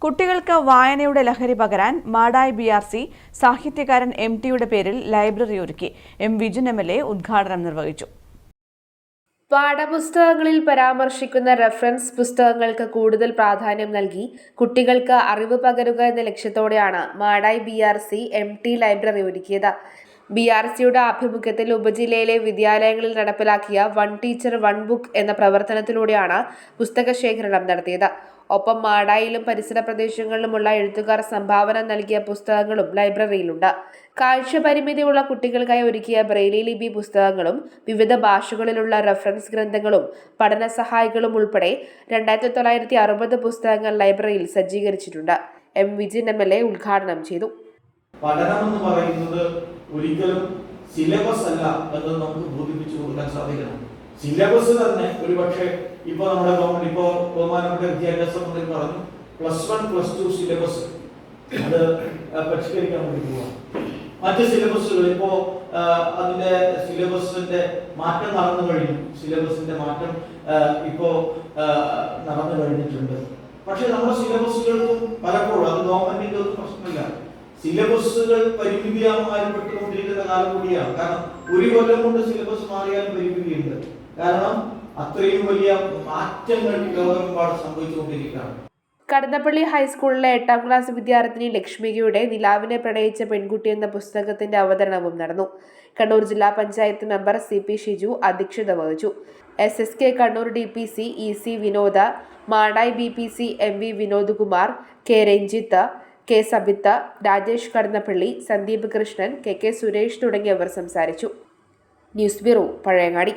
കുട്ടികൾക്ക് വായനയുടെ ലഹരി പകരാൻ മാടായി BRC സാഹിത്യകാരൻ MTയുടെ പേരിൽ ലൈബ്രറി ഒരുക്കി. വിജുൻ MLA ഉദ്ഘാടനം നിർവഹിച്ചു. പാഠപുസ്തകങ്ങളിൽ പരാമർശിക്കുന്ന റഫറൻസ് പുസ്തകങ്ങൾക്ക് കൂടുതൽ പ്രാധാന്യം നൽകി കുട്ടികൾക്ക് അറിവ് പകരുക എന്ന ലക്ഷ്യത്തോടെയാണ് മാടായി BRC MT ലൈബ്രറി ഒരുക്കിയത്. BRCയുടെ ആഭിമുഖ്യത്തിൽ ഉപജില്ലയിലെ വിദ്യാലയങ്ങളിൽ നടപ്പിലാക്കിയ വൺ ടീച്ചർ വൺ ബുക്ക് എന്ന പ്രവർത്തനത്തിലൂടെയാണ് പുസ്തക ശേഖരണം നടത്തിയത്. ഒപ്പം മാടായിലും പരിസര പ്രദേശങ്ങളിലുമുള്ള എഴുത്തുകാർ സംഭാവന നൽകിയ പുസ്തകങ്ങളും ലൈബ്രറിയിലുണ്ട്. കാഴ്ച പരിമിതിയുള്ള കുട്ടികൾക്കായി ഒരുക്കിയ ബ്രെയിലി ലിപി പുസ്തകങ്ങളും വിവിധ ഭാഷകളിലുള്ള റഫറൻസ് ഗ്രന്ഥങ്ങളും പഠന സഹായികളും ഉൾപ്പെടെ 2960 പുസ്തകങ്ങൾ ലൈബ്രറിയിൽ സജ്ജീകരിച്ചിട്ടുണ്ട്. വിജുൻ MLA ഉദ്ഘാടനം ചെയ്തു. പഠനമെന്ന് പറയുന്നത് ഒരിക്കലും സിലബസ് അല്ല എന്ന് നമുക്ക് ബോധിപ്പിച്ചു കൊടുക്കാൻ സാധിക്കണം. സിലബസ് തന്നെ ഒരുപക്ഷെ ഇപ്പോൾ നമ്മുടെ ഗവൺമെന്റ് ഇപ്പോൾ ബഹുമാനപ്പെട്ട വിദ്യാഭ്യാസ മന്ത്രി പറഞ്ഞു +1 +2 സിലബസ് അത് പരിഷ്കരിക്കാൻ വേണ്ടി പോവാം. മറ്റ് സിലബസുകൾ ഇപ്പോൾ അതിന്റെ സിലബസിന്റെ മാറ്റം നടന്നു കഴിഞ്ഞു. സിലബസിന്റെ മാറ്റം ഇപ്പോൾ നടന്നു കഴിഞ്ഞിട്ടുണ്ട്. പക്ഷെ നമ്മുടെ സിലബസുകൾക്കും പലപ്പോഴും അത് ഗവൺമെന്റിന്റെ ഒന്നും പ്രശ്നമില്ല. സിലബസുകൾ പരിമിതിയാമായിപ്പെട്ടുകൊണ്ടിരിക്കുന്ന കാലം കൂടിയാണ്. കാരണം ഒരു കൊല്ലം കൊണ്ട് സിലബസ് മാറിയാലും പരിമിതിയുണ്ട്. കാരണം അത്രയും വലിയ മാറ്റങ്ങൾ ലോകമെമ്പാടും സംഭവിച്ചുകൊണ്ടിരിക്കുകയാണ്. കടന്നപ്പള്ളി ഹൈസ്കൂളിലെ 8ാം ക്ലാസ് വിദ്യാർത്ഥിനി ലക്ഷ്മികയുടെ നിലാവിനെ പ്രണയിച്ച പെൺകുട്ടി എന്ന പുസ്തകത്തിന്റെ അവതരണവും നടന്നു. കണ്ണൂർ ജില്ലാ പഞ്ചായത്ത് മെമ്പർ CP ഷിജു അധ്യക്ഷത വഹിച്ചു. SSK കണ്ണൂർ DPC EC വിനോദ, Madayi BPC MV Vinod Kumar, K Ranjith, K സബിത്ത, Rajesh Kadannappally, Sandeep Krishnan, KK Suresh തുടങ്ങിയവർ സംസാരിച്ചു. News bureau, Pazhayangadi.